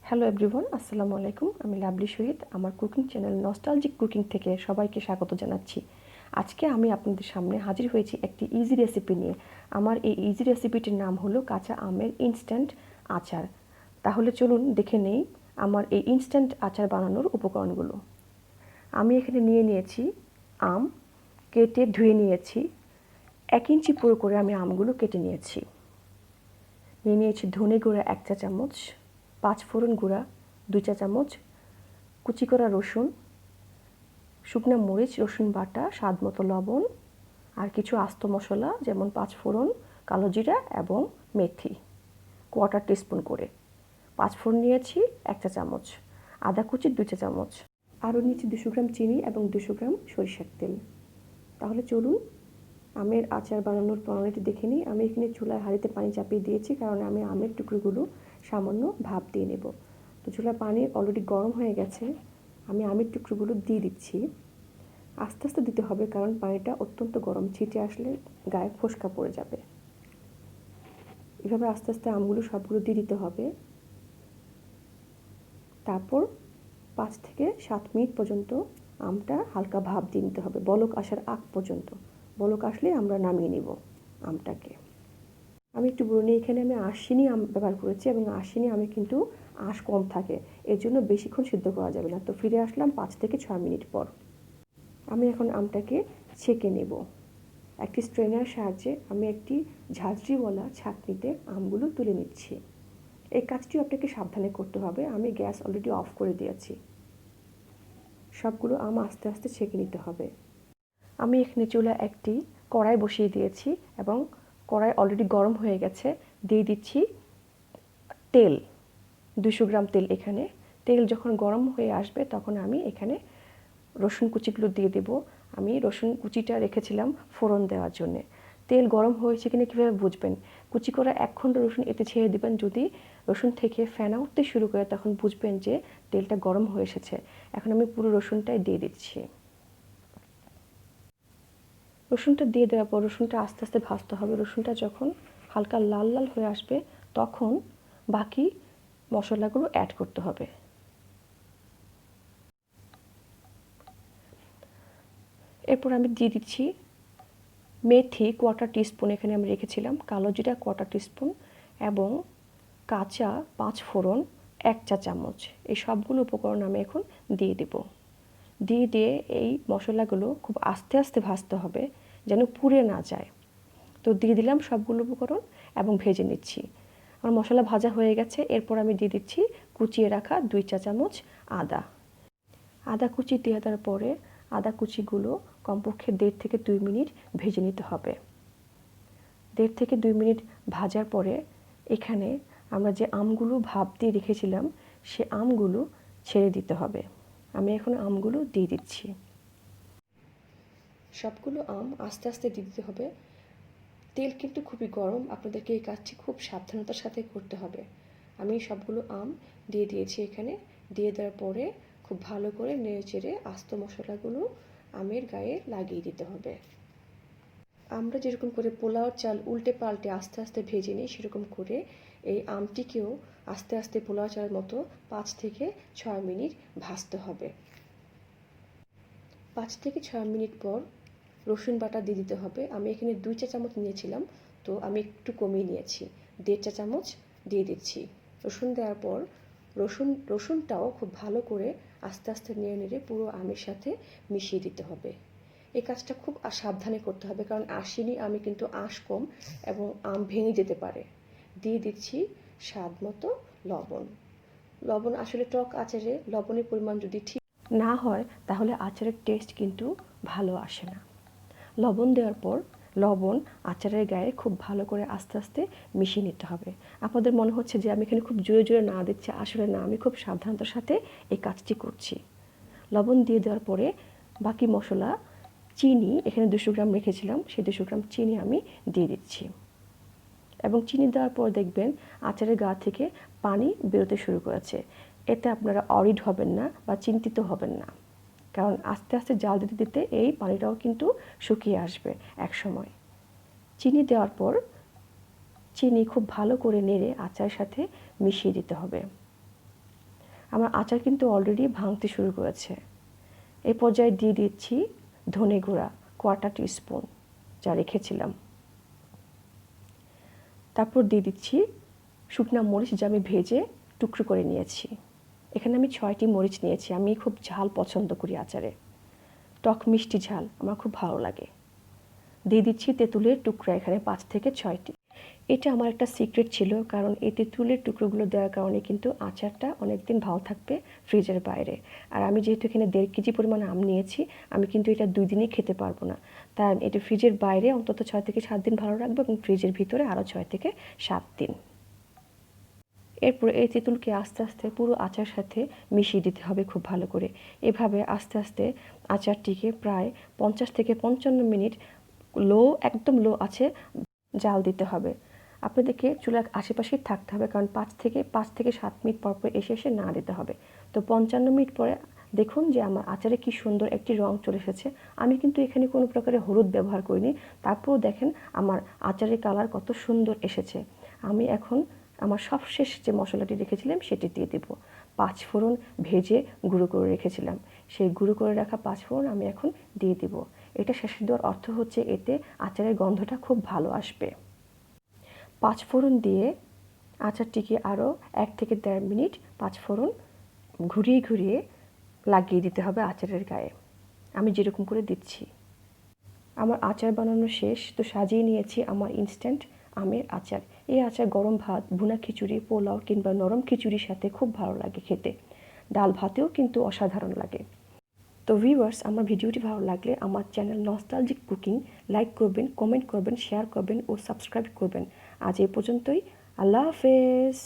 Hello everyone, আসসালামু আলাইকুম। আমি লাভলি শহীদ। আমার কুকিং চ্যানেল নস্টালজিক কুকিং থেকে সবাইকে স্বাগত জানাচ্ছি। আজকে আমি আপনাদের সামনে হাজির হয়েছি একটি ইজি রেসিপি নিয়ে। আমার এই ইজি রেসিপিটির নাম হলো কাঁচা আমের ইনস্ট্যান্ট আচার। তাহলে চলুন দেখে নেই আমার এই ইনস্ট্যান্ট আচার বানানোর উপকরণগুলো। আমি এখানে নিয়ে নিয়েছি আম, কেটে ধুয়ে নিয়েছি। 1 ইঞ্চি পুরো করে আমি আমগুলো কেটে নিয়েছি। নিয়ে নিয়েছি ধনে গুঁড়া 1 চা চামচ, 5 ফোড়ন গুঁড়া 2 চা চামচ, কুচি করা রসুন, শুকনো মরিচ, রসুন বাটা, স্বাদ মতো লবণ, আর কিছু আস্ত মশলা যেমন 5 ফোড়ন, কালো জিরা এবং মেথি 1/4 টিস্পুন করে। 5 ফোড়ন নিয়েছি 1 চা চামচ, আদা কুচি 2 চা চামচ, আরও নিয়েছি 200 গ্রাম চিনি এবং 200 গ্রাম সরিষার তেল। তাহলে চলুন আমের আচার বানানোর প্রণালীটি দেখে নিই। আমি এখানে চুলায় হাঁড়িতে পানি চাপিয়ে দিয়েছি, কারণ আমি আমের টুকরোগুলো সামান্য ভাপ দিয়ে নেব। তো চুলার পানি অলরেডি গরম হয়ে গেছে। আমি আমের টুকরোগুলো দিয়ে দিচ্ছি। আস্তে আস্তে দিতে হবে, কারণ পানিটা অত্যন্ত গরম, ছিটে আসলে গায়ে ফোস্কা পড়ে যাবে। এভাবে আস্তে আস্তে আমগুলো সবগুলো দিয়ে দিতে হবে। তারপর 5 থেকে 7 মিনিট পর্যন্ত আমটা হালকা ভাপ দিয়ে নিতে হবে, বলক আসার আগ পর্যন্ত। বলক আসলে আমরা নামিয়ে নিব আমটাকে। আমি একটু বলে নিই, এখানে আমি আশ্বিনী আম ব্যবহার করেছি এবং আশ্বিনী আমে কিন্তু আঁশ কম থাকে, এর জন্য বেশিক্ষণ সিদ্ধ করা যাবে না। তো ফিরে আসলাম 5 থেকে 6 মিনিট পর। আমি এখন আমটাকে ছেঁকে নেব। একটি স্ট্রেনার সাহায্যে আমি একটি ঝাঁঝরিওয়ালা ছাঁকনিতে আমগুলো তুলে নিচ্ছি। এই কাজটিও আপনাকে সাবধানে করতে হবে। আমি গ্যাস অলরেডি অফ করে দিয়েছি। সবগুলো আম আস্তে আস্তে ছেঁকে নিতে হবে। আমি এখানে চুলায় একটি কড়াই বসিয়ে দিয়েছি এবং কড়াই অলরেডি গরম হয়ে গেছে। দিয়ে দিচ্ছি তেল, 200 গ্রাম তেল। এখানে তেল যখন গরম হয়ে আসবে তখন আমি এখানে রসুন কুচিগুলো দিয়ে দেব। আমি রসুন কুচিটা রেখেছিলাম ফোড়ন দেওয়ার জন্যে। তেল গরম হয়েছে কিনা কীভাবে বুঝবেন? কুচি করা 1 খণ্ড রসুন এতে ছেড়ে দেবেন। যদি রসুন থেকে ফেনা উঠতে শুরু করে তখন বুঝবেন যে তেলটা গরম হয়ে এসেছে। এখন আমি পুরো রসুনটাই দিয়ে দিচ্ছি। রসুনটা দিয়ে দেওয়ার পর রসুনটা আস্তে আস্তে ভাজতে হবে। রসুনটা যখন হালকা লাল লাল হয়ে আসবে তখন বাকি মশলাগুলো অ্যাড করতে হবে। এরপর আমি দিয়ে দিচ্ছি মেথি 1/4 টিস্পুন, এখানে আমি রেখেছিলাম, কালো জিরা 1/4 টিস্পুন এবং কাঁচা 5 ফোড়ন 1 চা চামচ। এই সবগুলো উপকরণ আমি এখন দিয়ে দেব। দিয়ে এই মশলাগুলো খুব আস্তে আস্তে ভাজতে হবে, যেন পুড়ে না যায়। তো দিয়ে দিলাম সবগুলো উপকরণ এবং ভেজে নিচ্ছি। আমার মশলা ভাজা হয়ে গেছে। এরপর আমি দিয়ে দিচ্ছি কুচিয়ে রাখা 2 চা চামচ আদা। আদা কুচি দিয়ে দেওয়ার পরে আদা কুচিগুলো কমপক্ষে 1.5 থেকে 2 মিনিট ভেজে নিতে হবে। 1.5 থেকে 2 মিনিট ভাজার পরে এখানে আমরা যে আমগুলো ভাপ দিয়ে রেখেছিলাম সে আমগুলো ছেড়ে দিতে হবে। আমি এখন আমগুলো দিয়ে দিচ্ছি। সবগুলো আম আস্তে আস্তে দিয়ে দিতে হবে। তেল কিন্তু খুবই গরম, আপনাদেরকে এই কাজটি খুব সাবধানতার সাথে করতে হবে। আমি সবগুলো আম দিয়ে দিয়েছি। এখানে দিয়ে দেওয়ার পরে খুব ভালো করে নেড়েচেড়ে আস্ত মশলাগুলো আমের গায়ে লাগিয়ে দিতে হবে। আমরা যেরকম করে পোলাওর চাল উল্টে পাল্টে আস্তে আস্তে ভেজে নিই, সেরকম করে এই আমটিকেও আস্তে আস্তে পোলাও চালের মতো 5 থেকে 6 মিনিট ভাজতে হবে। 5 থেকে 6 মিনিট পর রসুন বাটা দিয়ে দিতে হবে। আমি এখানে 2 চা চামচ নিয়েছিলাম, তো আমি একটু কমিয়ে নিয়েছি, 1.5 চা চামচ দিয়ে দিচ্ছি। রসুন দেওয়ার পর রসুনটাও খুব ভালো করে আস্তে আস্তে নেড়ে নেড়ে পুরো আমের সাথে মিশিয়ে দিতে হবে। এই কাজটা খুব সাবধানে করতে হবে, কারণ আশিনি আমে কিন্তু আঁশ কম এবং আম ভেঙে যেতে পারে। দিয়ে দিচ্ছি স্বাদ মতো লবণ। লবণ আসলে টক আচারে লবণের পরিমাণ যদি ঠিক না হয় তাহলে আচারের টেস্ট কিন্তু ভালো আসে না। লবণ দেওয়ার পর লবণ আচারের গায়ে খুব ভালো করে আস্তে আস্তে মিশিয়ে নিতে হবে। আপনাদের মনে হচ্ছে যে আমি এখানে খুব জোরে জোরে না দিচ্ছি, আসলে না, আমি খুব সাবধানতার সাথে এই কাজটি করছি। লবণ দিয়ে দেওয়ার পরে বাকি মশলা, চিনি এখানে 200 গ্রাম রেখেছিলাম, সেই 200 গ্রাম চিনি আমি দিয়ে দিচ্ছি। এবং চিনি দেওয়ার পর দেখবেন আচারের গা থেকে পানি বেরোতে শুরু করেছে। এতে আপনারা অরিড হবেন না বা চিন্তিত হবেন না, কারণ আস্তে আস্তে জাল দিতে দিতে এই পানিটাও কিন্তু শুকিয়ে আসবে এক সময়। চিনি দেওয়ার পর চিনি খুব ভালো করে নেড়ে আচারের সাথে মিশিয়ে দিতে হবে। আমার আচার কিন্তু অলরেডি ভাঙতে শুরু করেছে। এই পর্যায়ে দিয়ে দিচ্ছি ধনে গুঁড়া 1/4 টিস্পুন যা রেখেছিলাম। তারপর দিয়ে দিচ্ছি শুকনা মরিচ যা আমি ভেজে টুকরো করে নিয়েছি। এখানে আমি 6টি মরিচ নিয়েছি। আমি খুব ঝাল পছন্দ করি আচারে, টক মিষ্টি ঝাল আমার খুব ভালো লাগে। দিয়ে দিচ্ছি তেঁতুলের টুকরা, এখানে 5 থেকে 6টি। এটা আমার একটা সিক্রেট ছিল, কারণ এই তেঁতুলের টুকরোগুলো দেওয়ার কারণে কিন্তু আচারটা অনেক দিন ভালো থাকবে ফ্রিজের বাইরে। আর আমি যেহেতু এখানে 1.5 কেজি পরিমাণ আম নিয়েছি, আমি কিন্তু এটা 2 দিনই খেতে পারবো না। তাই এটা ফ্রিজের বাইরে অন্তত 6 থেকে 7 দিন ভালো রাখবো এবং ফ্রিজের ভিতরে আরও 6 থেকে 7 দিন। এরপর এই তেঁতুলকে আস্তে আস্তে পুরো আচার সাথে মিশিয়ে দিতে হবে খুব ভালো করে। এভাবে আস্তে আস্তে আচারটিকে প্রায় 50 থেকে 55 মিনিট একদম লো আছে জাল দিতে হবে। আপনাদেরকে চুলার আশেপাশেই থাকতে হবে, কারণ 5 থেকে 7 মিনিট পর পর এসে এসে নাড়া দিতে হবে। তো 55 মিনিট পরে দেখুন যে আমার আচারে কি সুন্দর একটি রং চলে এসেছে। আমি কিন্তু এখানে কোনো প্রকারের হলুদ ব্যবহার করিনি, তারপরেও দেখেন আমার আচারের কালার কত সুন্দর এসেছে। আমি এখন আমার সবশেষ যে মশলাটি রেখেছিলাম সেটি দিয়ে দেব। 5 ফোড়ন ভেজে গুঁড়ো করে রেখেছিলাম, সেই গুঁড়ো করে রাখা 5 ফোড়ন আমি এখন দিয়ে দেব। এটা শেষে দেওয়ার অর্থ হচ্ছে এতে আচারের গন্ধটা খুব ভালো আসবে। 5 ফোড়ন দিয়ে আচারটিকে আরও 1 থেকে 1.5 মিনিট 5 ফোড়ন ঘুরিয়ে ঘুরিয়ে লাগিয়ে দিতে হবে আচারের গায়ে, আমি যেরকম করে দিচ্ছি। আমার আচার বানানো শেষ, তো সাজিয়ে নিয়েছি আমার ইনস্ট্যান্ট আমের আচার। এই আচার গরম ভাত, ভুনা খিচুড়ি, পোলাও কিংবা নরম খিচুড়ির সাথে খুব ভালো লাগে খেতে। ডাল ভাতেও কিন্তু অসাধারণ লাগে। তো ভিউয়ার্স, আমার ভিডিওটি ভালো লাগলে আমার চ্যানেল নস্টালজিক কুকিং লাইক করবেন, কমেন্ট করবেন, শেয়ার করবেন ও সাবস্ক্রাইব করবেন। আজ এই পর্যন্তই। আল্লাহ হাফেজ।